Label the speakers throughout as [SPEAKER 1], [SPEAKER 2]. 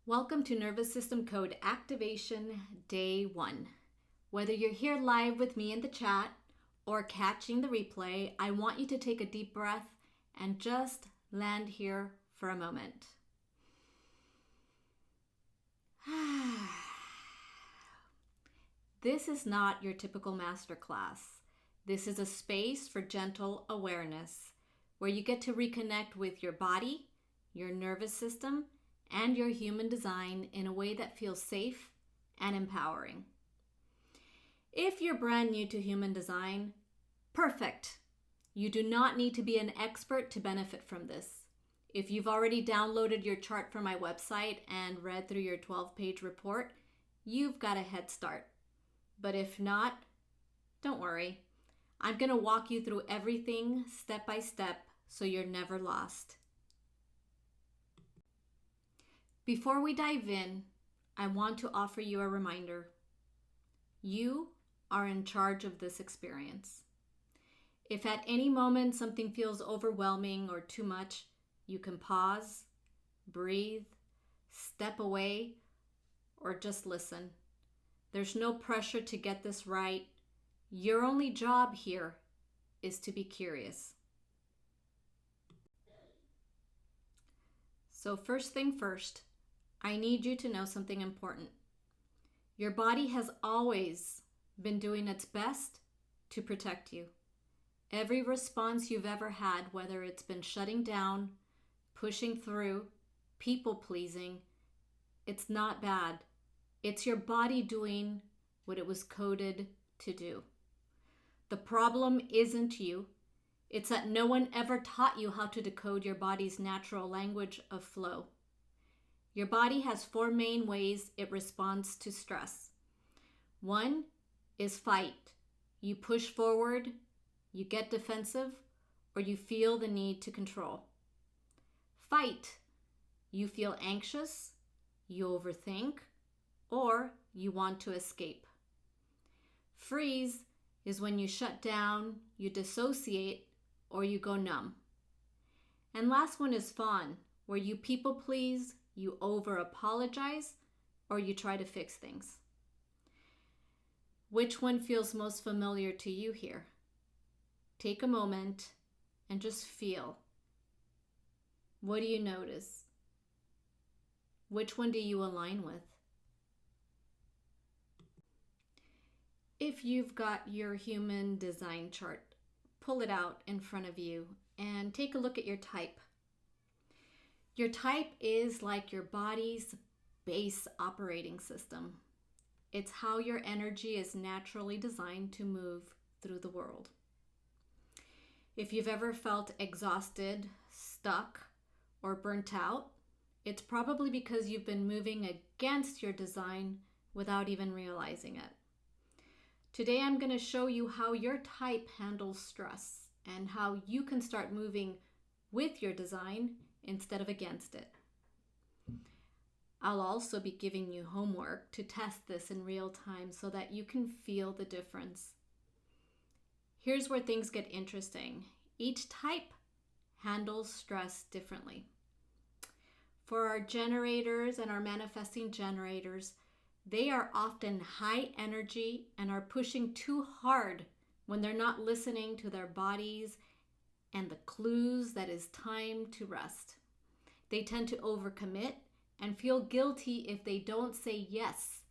[SPEAKER 1] Welcome to Nervous System Code Activation Day 1. Whether you're here live with me in the chat or catching the replay, I want you to take a deep breath and just land here for a moment. This is not your typical masterclass. This is a space for gentle awareness where you get to reconnect with your body, your nervous system, and your human design in a way that feels safe and empowering. If you're brand new to human design, perfect. You do not need to be an expert to benefit from this. If you've already downloaded your chart from my website and read through your 12-page report, you've got a head start. But if not, don't worry. I'm going to walk you through everything step by step so you're never lost. Before we dive in, I want to offer you a reminder. You are in charge of this experience. If at any moment something feels overwhelming or too much, you can pause, breathe, step away, or just listen. There's no pressure to get this right. Your only job here is to be curious. So first thing first, I need you to know something important. Your body has always been doing its best to protect you. Every response you've ever had, whether it's been shutting down, pushing through, people-pleasing, it's not bad. It's your body doing what it was coded to do. The problem isn't you. It's that no one ever taught you how to decode your body's natural language of flow. Your body has 4 main ways it responds to stress. 1 is fight. You push forward, you get defensive, or you feel the need to control. Fight. You feel anxious, you overthink, or you want to escape. Freeze is when you shut down, you dissociate, or you go numb. And last one is fawn, where you people please, you over-apologize, or you try to fix things. Which one feels most familiar to you here? Take a moment and just feel. What do you notice? Which one do you align with? If you've got your human design chart, pull it out in front of you and take a look at your type. Your type is like your body's base operating system. It's how your energy is naturally designed to move through the world. If you've ever felt exhausted, stuck, or burnt out, it's probably because you've been moving against your design without even realizing it. Today I'm going to show you how your type handles stress and how you can start moving with your design instead of against it. I'll also be giving you homework to test this in real time so that you can feel the difference. Here's where things get interesting. Each type handles stress differently. For our generators and our manifesting generators, they are often high energy and are pushing too hard when they're not listening to their bodies and the clues that it's time to rest. They tend to overcommit and feel guilty if they don't say yes,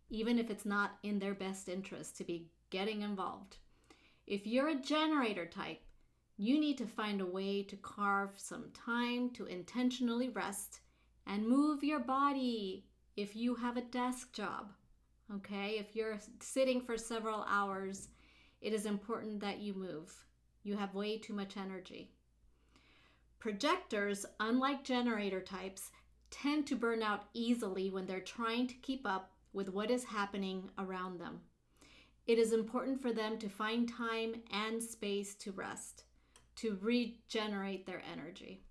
[SPEAKER 1] even if it's not in their best interest to be getting involved. If you're a generator type, you need to find a way to carve some time to intentionally rest and move your body if you have a desk job. Okay, if you're sitting for several hours, it is important that you move. You have way too much energy. Projectors, unlike generator types, tend to burn out easily when they're trying to keep up with what is happening around them. It is important for them to find time and space to rest, to regenerate their energy.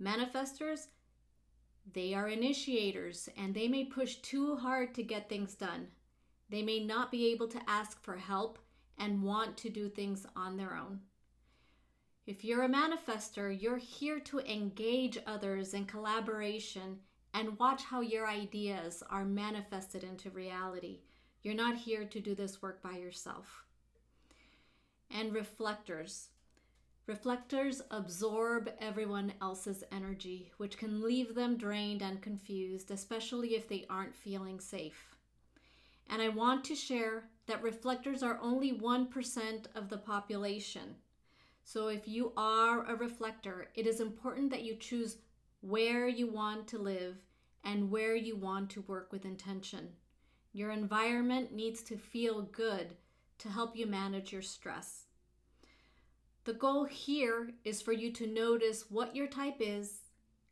[SPEAKER 1] Manifestors, they are initiators and they may push too hard to get things done. They may not be able to ask for help and want to do things on their own. If you're a manifestor, you're here to engage others in collaboration and watch how your ideas are manifested into reality. You're not here to do this work by yourself. And reflectors. Reflectors absorb everyone else's energy, which can leave them drained and confused, especially if they aren't feeling safe. And I want to share that reflectors are only 1% of the population. So if you are a reflector, it is important that you choose where you want to live and where you want to work with intention. Your environment needs to feel good to help you manage your stress. The goal here is for you to notice what your type is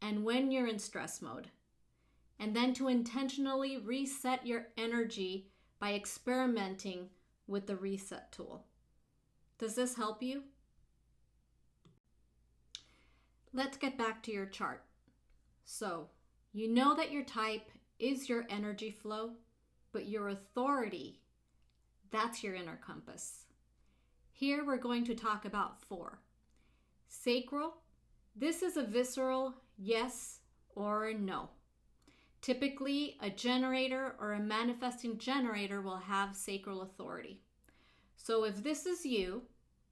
[SPEAKER 1] and when you're in stress mode, and then to intentionally reset your energy by experimenting with the reset tool. Does this help you? Let's get back to your chart. So, you know that your type is your energy flow, but your authority, that's your inner compass. Here we're going to talk about 4. Sacral, this is a visceral yes or no. Typically, a generator or a manifesting generator will have sacral authority. So if this is you,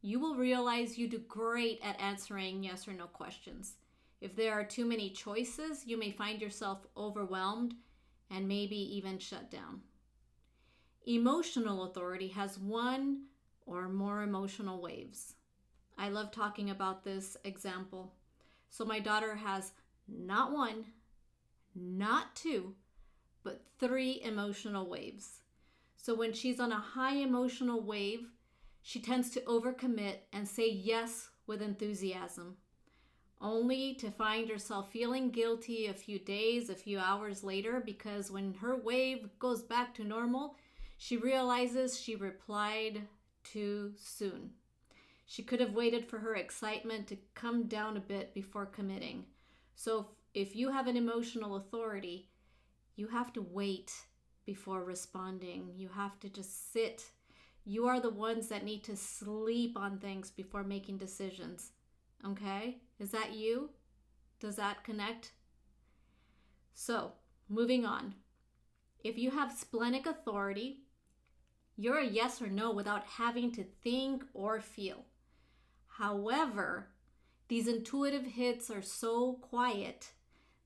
[SPEAKER 1] you will realize you do great at answering yes or no questions. If there are too many choices, you may find yourself overwhelmed and maybe even shut down. Emotional authority has 1 or more emotional waves. I love talking about this example. So my daughter has not 1, not 2, but 3 emotional waves. So when she's on a high emotional wave, she tends to overcommit and say yes with enthusiasm, only to find herself feeling guilty a few days, a few hours later, because when her wave goes back to normal, she realizes she replied too soon. She could have waited for her excitement to come down a bit before committing. So if you have an emotional authority, you have to wait before responding. You have to just sit. You are the ones that need to sleep on things before making decisions. Okay? Is that you? Does that connect? So, moving on. If you have splenic authority, you're a yes or no without having to think or feel. However, these intuitive hits are so quiet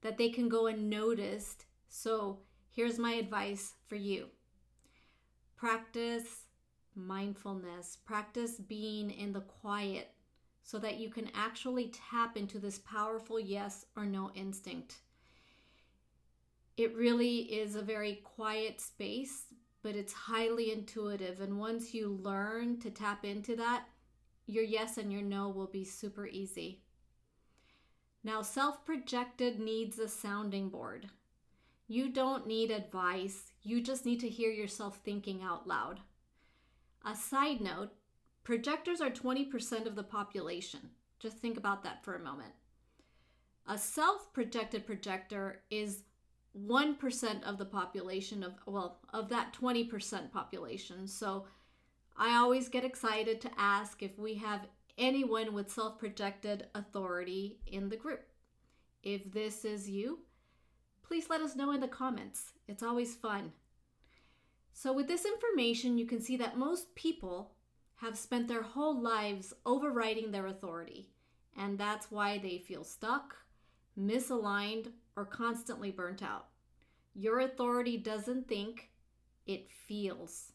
[SPEAKER 1] that they can go unnoticed. So here's my advice for you. Practice mindfulness. Practice being in the quiet so that you can actually tap into this powerful yes or no instinct. It really is a very quiet space, but it's highly intuitive. And once you learn to tap into that, your yes and your no will be super easy. Now, self-projected needs a sounding board. You don't need advice. You just need to hear yourself thinking out loud. A side note, projectors are 20% of the population. Just think about that for a moment. A self-projected projector is 1% of the population of that 20% population. So I always get excited to ask if we have anyone with self-projected authority in the group. If this is you, please let us know in the comments. It's always fun. So with this information, you can see that most people have spent their whole lives overriding their authority, and that's why they feel stuck, misaligned, or constantly burnt out. Your authority doesn't think, it feels.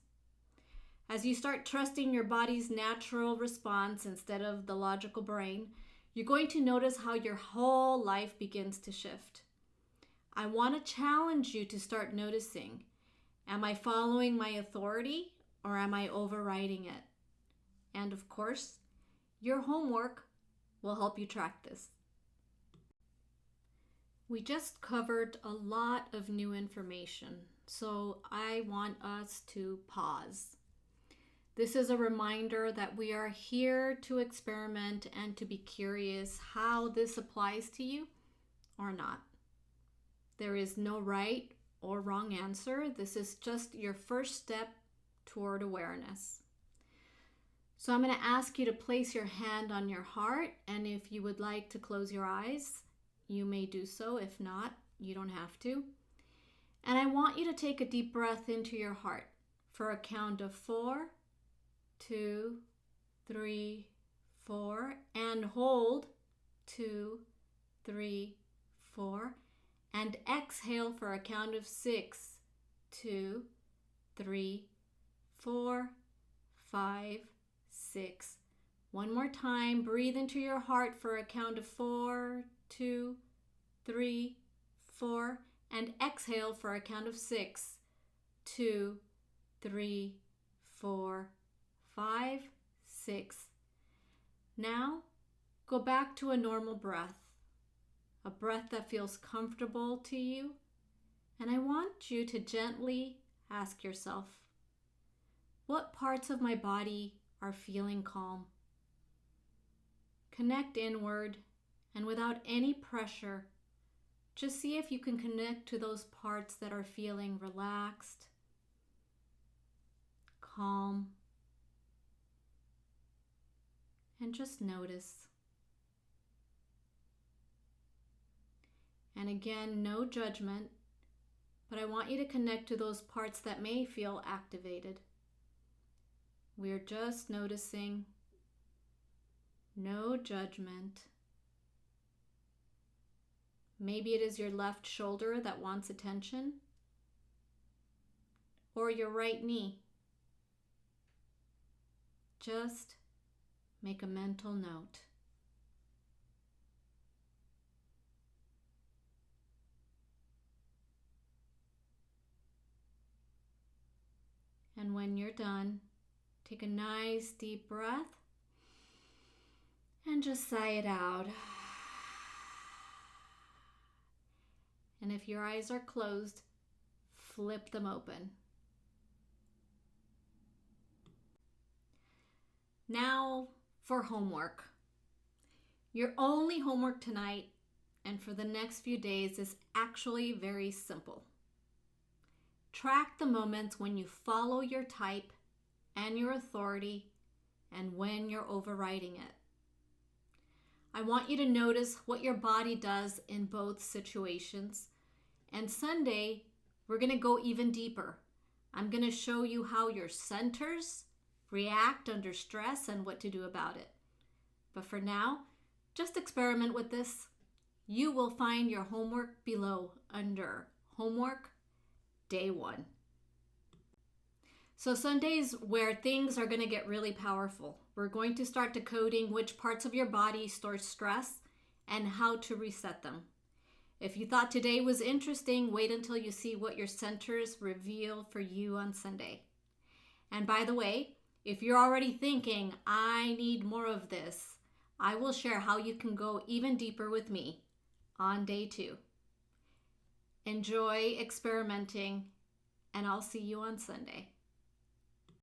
[SPEAKER 1] As you start trusting your body's natural response instead of the logical brain, you're going to notice how your whole life begins to shift. I want to challenge you to start noticing, am I following my authority or am I overriding it? And of course, your homework will help you track this. We just covered a lot of new information, so I want us to pause. This is a reminder that we are here to experiment and to be curious how this applies to you or not. There is no right or wrong answer. This is just your first step toward awareness. So I'm going to ask you to place your hand on your heart, and if you would like to close your eyes, you may do so. If not, You don't have to. And I want you to take a deep breath into your heart for a count of 4, 2, 3, 4, and hold 2, 3, 4, and exhale for a count of 6, 2, 3, 4, 5, 6. One more time, breathe into your heart for a count of 4, 2, 3, 4, and exhale for a count of 6, 2, 3, 4, 5, 6. Now, go back to a normal breath, a breath that feels comfortable to you, and I want you to gently ask yourself, what parts of my body are feeling calm? Connect inward, and without any pressure, just see if you can connect to those parts that are feeling relaxed, calm, and just notice. And again, no judgment, but I want you to connect to those parts that may feel activated. We're just noticing, no judgment. Maybe it is your left shoulder that wants attention, or your right knee. Just make a mental note. And when you're done, take a nice deep breath and just sigh it out. And if your eyes are closed, flip them open. Now for homework. Your only homework tonight and for the next few days is actually very simple. Track the moments when you follow your type and your authority and when you're overriding it. I want you to notice what your body does in both situations. And Sunday, we're going to go even deeper. I'm going to show you how your centers react under stress and what to do about it. But for now, just experiment with this. You will find your homework below under Homework Day 1. So Sunday's where things are going to get really powerful. We're going to start decoding which parts of your body store stress and how to reset them. If you thought today was interesting, wait until you see what your centers reveal for you on Sunday. And by the way, if you're already thinking, I need more of this, I will share how you can go even deeper with me on day 2. Enjoy experimenting, and I'll see you on Sunday.